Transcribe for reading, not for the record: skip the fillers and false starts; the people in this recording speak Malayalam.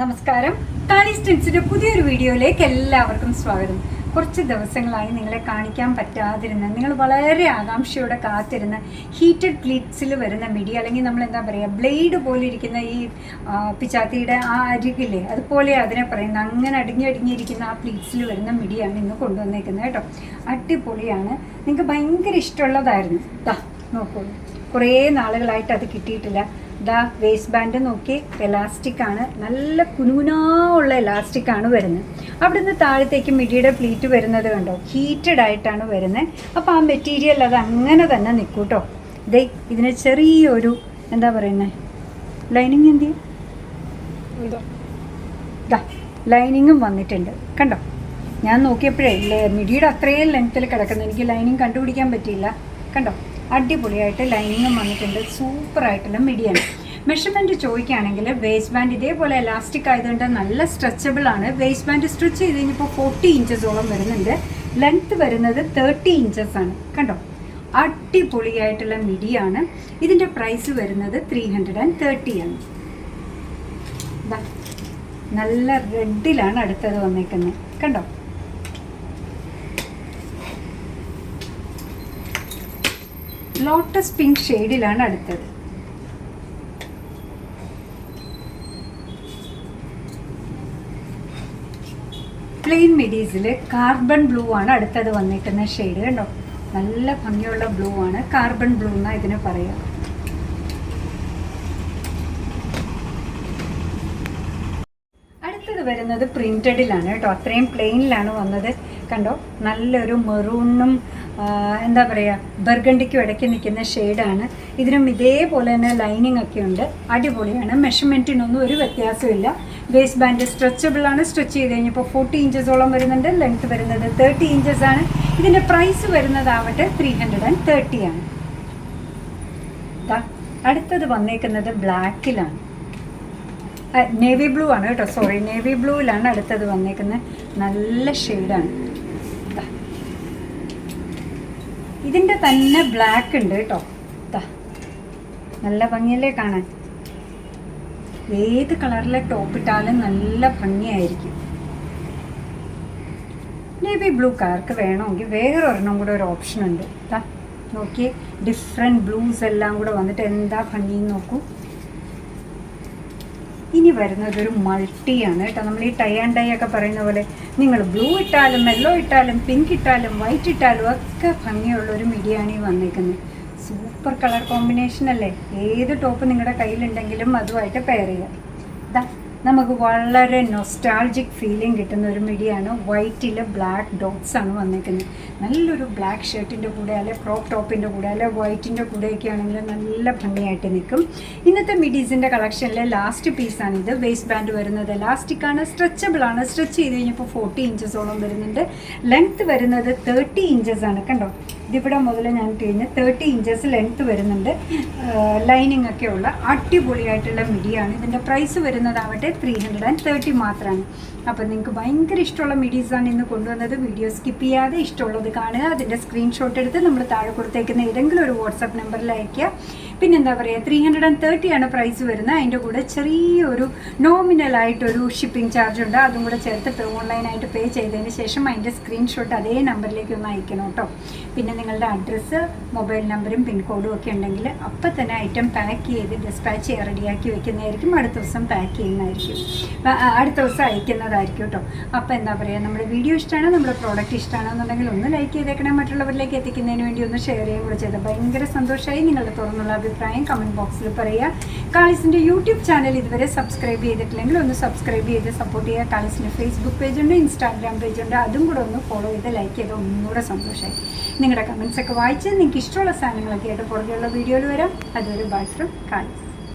നമസ്കാരം. കാളീസ് ട്രിക്സിന്റെ പുതിയൊരു വീഡിയോയിലേക്ക് എല്ലാവർക്കും സ്വാഗതം. കുറച്ച് ദിവസങ്ങളായി നിങ്ങളെ കാണിക്കാൻ പറ്റാതിരുന്ന, നിങ്ങൾ വളരെ ആകാംക്ഷയോടെ കാത്തിരുന്ന ഹീറ്റഡ് പ്ലീറ്റ്സിൽ വരുന്ന മിഡി, അല്ലെങ്കിൽ നമ്മൾ എന്താ പറയുക, ബ്ലേഡ് പോലെ ഇരിക്കുന്ന ഈ പിച്ചാത്തിയുടെ ആ അരികില്ലേ, അതുപോലെ അതിനെ പറയുന്നത്, അങ്ങനെ അടിഞ്ഞിരിക്കുന്ന ആ പ്ലീറ്റ്സിൽ വരുന്ന മിഡിയാണ് ഇന്ന് കൊണ്ടുവന്നേക്കുന്നത് കേട്ടോ. അടിപൊളിയാണ്, നിങ്ങൾക്ക് ഭയങ്കര ഇഷ്ടമുള്ളതായിരുന്നു. നോക്കൂ, കുറേ നാളുകളായിട്ട് അത് കിട്ടിയിട്ടില്ല. വേസ്റ്റ് ബാൻഡ് നോക്കി, എലാസ്റ്റിക് ആണ്, നല്ല കുനുകുനായുള്ള എലാസ്റ്റിക് ആണ് വരുന്നത്. അവിടുന്ന് താഴത്തേക്ക് മിഡിയുടെ പ്ലീറ്റ് വരുന്നത് കണ്ടോ, ഹീറ്റഡ് ആയിട്ടാണ് വരുന്നത്. അപ്പോൾ ആ മെറ്റീരിയൽ അത് അങ്ങനെ തന്നെ നിൽക്കും കേട്ടോ. ഇതിന് ചെറിയൊരു എന്താ പറയുന്നത്, ലൈനിങ് എന്ത് ലൈനിങ്ങും വന്നിട്ടുണ്ട് കണ്ടോ. ഞാൻ നോക്കിയപ്പോഴേ മിഡിയുടെ അത്രയും ലെങ്ത്തിൽ കിടക്കുന്നത്, എനിക്ക് ലൈനിങ് കണ്ടുപിടിക്കാൻ പറ്റിയില്ല കണ്ടോ. അടിപൊളിയായിട്ട് ലൈനിങ്ങും വന്നിട്ടുണ്ട്, സൂപ്പറായിട്ടുള്ള മിഡിയാണ്. മെഷർമെൻറ്റ് ചോദിക്കുകയാണെങ്കിൽ വേസ്റ്റ് ബാൻഡ് ഇതേപോലെ എലാസ്റ്റിക് ആയതുകൊണ്ട് നല്ല സ്ട്രെച്ചബിൾ ആണ്. വേസ്റ്റ് ബാൻഡ് സ്റ്റിച്ച് ചെയ്ത് കഴിഞ്ഞപ്പോൾ 40 ഇഞ്ചസോളം വരുന്നുണ്ട്. ലെങ്ത്ത് വരുന്നത് 30 ഇഞ്ചസ് ആണ് കണ്ടോ. അടിപൊളിയായിട്ടുള്ള മിഡിയാണ്. ഇതിൻ്റെ പ്രൈസ് വരുന്നത് 330 ആണ്. നല്ല റെഡിലാണ് അടുത്തത് വന്നേക്കുന്നത് കണ്ടോ. ലോട്ടസ് പിങ്ക് ഷെയ്ഡിലാണ് അടുത്തത്. പ്ലെയിൻ മിഡീസിൽ കാർബൺ ബ്ലൂ ആണ് അടുത്തത് വന്നിരിക്കുന്ന ഷെയ്ഡ് കണ്ടോ. നല്ല ഭംഗിയുള്ള ബ്ലൂ ആണ്, കാർബൺ ബ്ലൂ എന്നാ ഇതിന് പറയാം. അടുത്തത് വരുന്നത് പ്രിന്റഡിലാണ് കേട്ടോ. അത്രയും പ്ലെയിനിലാണ് വന്നത് കണ്ടോ. നല്ലൊരു മെറൂണും എന്താ പറയുക, ബർഗണ്ടിക്കും ഇടയ്ക്ക് നിൽക്കുന്ന ഷെയ്ഡാണ്. ഇതിനും ഇതേപോലെ തന്നെ ലൈനിങ് ഒക്കെ ഉണ്ട്. അടിപൊളിയാണ്. മെഷർമെൻറ്റിനൊന്നും ഒരു വ്യത്യാസമില്ല. വേസ്റ്റ് ബാൻഡ് സ്ട്രെച്ചബിൾ ആണ്. സ്ട്രെച്ച് ചെയ്ത് കഴിഞ്ഞപ്പോൾ 40 ഇഞ്ചസോളം വരുന്നുണ്ട്. ലെങ്ത്ത് വരുന്നത് 30 ഇഞ്ചസ് ആണ്. ഇതിൻ്റെ പ്രൈസ് വരുന്നതാവട്ടെ 330 ആണ്. അടുത്തത് വന്നേക്കുന്നത് ബ്ലാക്കിലാണ്, നേവി ബ്ലൂ ആണ് കേട്ടോ. സോറി, നേവി ബ്ലൂവിലാണ് അടുത്തത് വന്നേക്കുന്നത്. നല്ല ഷെയ്ഡാണ്. ഇതിൻ്റെ തന്നെ ബ്ലാക്ക് ഉണ്ട് കേട്ടോ. നല്ല ഭംഗിയല്ലേ കാണാൻ. ഏത് കളറിലെ ടോപ്പ് ഇട്ടാലും നല്ല ഭംഗിയായിരിക്കും. നേവി ബ്ലൂ കാർക്ക് വേണമെങ്കിൽ വേറൊരെണ്ണം കൂടെ ഒരു ഓപ്ഷൻ ഉണ്ട്. നോക്കിയേ, ഡിഫറെൻറ്റ് ബ്ലൂസ് എല്ലാം കൂടെ വന്നിട്ട് എന്താ ഭംഗിന്ന് നോക്കൂ. ഇനി വരുന്നത് ഒരു മൾട്ടിയാണ് കേട്ടോ. നമ്മൾ ഈ ടൈ ആൻഡ് ഡൈ ഒക്കെ പറയുന്ന പോലെ നിങ്ങൾ ബ്ലൂ ഇട്ടാലും യെല്ലോ ഇട്ടാലും പിങ്ക് ഇട്ടാലും വൈറ്റ് ഇട്ടാലും ഒക്കെ ഭംഗിയുള്ളൊരു മിഡിയാണ് ഈ വന്നിരിക്കുന്നത്. സൂപ്പർ കളർ കോമ്പിനേഷൻ അല്ലേ. ഏത് ടോപ്പ് നിങ്ങളുടെ കയ്യിലുണ്ടെങ്കിലും അതുമായിട്ട് പെയർ ചെയ്യാം. നമുക്ക് വളരെ നൊസ്റ്റാൾജിക് ഫീലിംഗ് കിട്ടുന്ന ഒരു മിഡിയാണ്. വൈറ്റിൽ ബ്ലാക്ക് ഡോട്ട്സ് ആണ് വന്നിരിക്കുന്നത്. നല്ലൊരു ബ്ലാക്ക് ഷർട്ടിൻ്റെ കൂടെ അല്ലെ ക്രോപ്പ് ടോപ്പിൻ്റെ കൂടെ അല്ലെ വൈറ്റിൻ്റെ കൂടെയൊക്കെ ആണെങ്കിൽ നല്ല ഭംഗിയായിട്ട് നിൽക്കും. ഇന്നത്തെ മിഡീസിൻ്റെ കളക്ഷനിലെ ലാസ്റ്റ് പീസാണിത്. വേസ്റ്റ് ബാൻഡ് വരുന്നത് എലാസ്റ്റിക് ആണ്, സ്ട്രെച്ചബിൾ ആണ്. സ്ട്രെച്ച് ചെയ്ത് കഴിഞ്ഞപ്പോൾ 40 ഇഞ്ചസോളം വരുന്നുണ്ട്. ലെങ്ത്ത് വരുന്നത് 30 ഇഞ്ചസ് ആണ് കണ്ടോ. ഇതിവിടെ മുതൽ ഞാൻ കഴിഞ്ഞ് 30 ഇഞ്ചസ് ലെങ്ത്ത് വരുന്നുണ്ട്. ലൈനിങ് ഒക്കെ ഉള്ള അടിപൊളിയായിട്ടുള്ള മിഡിയാണ്. ഇതിൻ്റെ പ്രൈസ് വരുന്നതാവട്ടെ 330 മാത്രമാണ്. അപ്പോൾ നിങ്ങൾക്ക് ഭയങ്കര ഇഷ്ടമുള്ള മിഡീസാണ് ഇന്ന് കൊണ്ടുവന്നത്. വീഡിയോ സ്കിപ്പ് ചെയ്യാതെ ഇഷ്ടമുള്ളത് കാണുക. അതിൻ്റെ സ്ക്രീൻഷോട്ട് എടുത്ത് നമ്മൾ താഴെ കൊടുത്തേക്കുന്ന ഏതെങ്കിലും ഒരു വാട്സാപ്പ് നമ്പറിൽ അയയ്ക്കുക. പിന്നെന്താ പറയുക, 330 ആണ് പ്രൈസ് വരുന്നത്. അതിൻ്റെ കൂടെ ചെറിയൊരു നോമിനലായിട്ടൊരു ഷിപ്പിംഗ് ചാർജ് ഉണ്ട്. അതും കൂടെ ചേർത്ത് ഓൺലൈനായിട്ട് പേ ചെയ്തതിന് ശേഷം അതിൻ്റെ സ്ക്രീൻഷോട്ട് അതേ നമ്പറിലേക്ക് ഒന്ന് അയക്കണം കേട്ടോ. പിന്നെ നിങ്ങളുടെ അഡ്രസ്സ്, മൊബൈൽ നമ്പറും പിൻകോഡും ഒക്കെ ഉണ്ടെങ്കിൽ അപ്പം തന്നെ ഐറ്റം പാക്ക് ചെയ്ത് ഡിസ്പാച്ച് ചെയ്യാൻ റെഡിയാക്കി വെക്കുന്നതായിരിക്കും. അടുത്ത ദിവസം പാക്ക് ചെയ്യുന്നതായിരിക്കും, അടുത്ത ദിവസം അയക്കുന്നതായിരിക്കും കേട്ടോ. അപ്പോൾ എന്താ പറയുക, നമ്മുടെ വീഡിയോ ഇഷ്ടമാണ്, നമ്മുടെ പ്രോഡക്റ്റ് ഇഷ്ടമാണെന്നുണ്ടെങ്കിൽ ഒന്ന് ലൈക്ക് ചെയ്തേക്കണം. മറ്റുള്ളവരിലേക്ക് എത്തിക്കുന്നതിന് വേണ്ടി ഒന്ന് ഷെയർ ചെയ്യുകയും കൂടെ ചെയ്താൽ ഭയങ്കര സന്തോഷമായി. നിങ്ങളുടെ തുറന്നുള്ള അഭിപ്രായം കമൻറ്റ് ബോക്സിൽ പറയുക. കാളിസിൻ്റെ യൂട്യൂബ് ചാനൽ ഇതുവരെ സബ്സ്ക്രൈബ് ചെയ്തിട്ടില്ലെങ്കിൽ ഒന്ന് സബ്സ്ക്രൈബ് ചെയ്ത് സപ്പോർട്ട് ചെയ്യുക. കാളിസിൻ്റെ ഫേസ്ബുക്ക് പേജുണ്ട്, ഇൻസ്റ്റാഗ്രാം പേജുണ്ട്. അതും കൂടെ ഒന്ന് ഫോളോ ചെയ്ത് ലൈക്ക് ചെയ്ത് ഒന്നുകൂടെ സന്തോഷമായി. നിങ്ങളുടെ കമൻസ് ഒക്കെ വായിച്ച് നിങ്ങൾക്ക് ഇഷ്ടമുള്ള സാധനങ്ങളൊക്കെ ആയിട്ട് പുറകെയുള്ള വീഡിയോയിൽ വരാം. അതുവരെ ബൈ ഫ്രം കാളിസ്.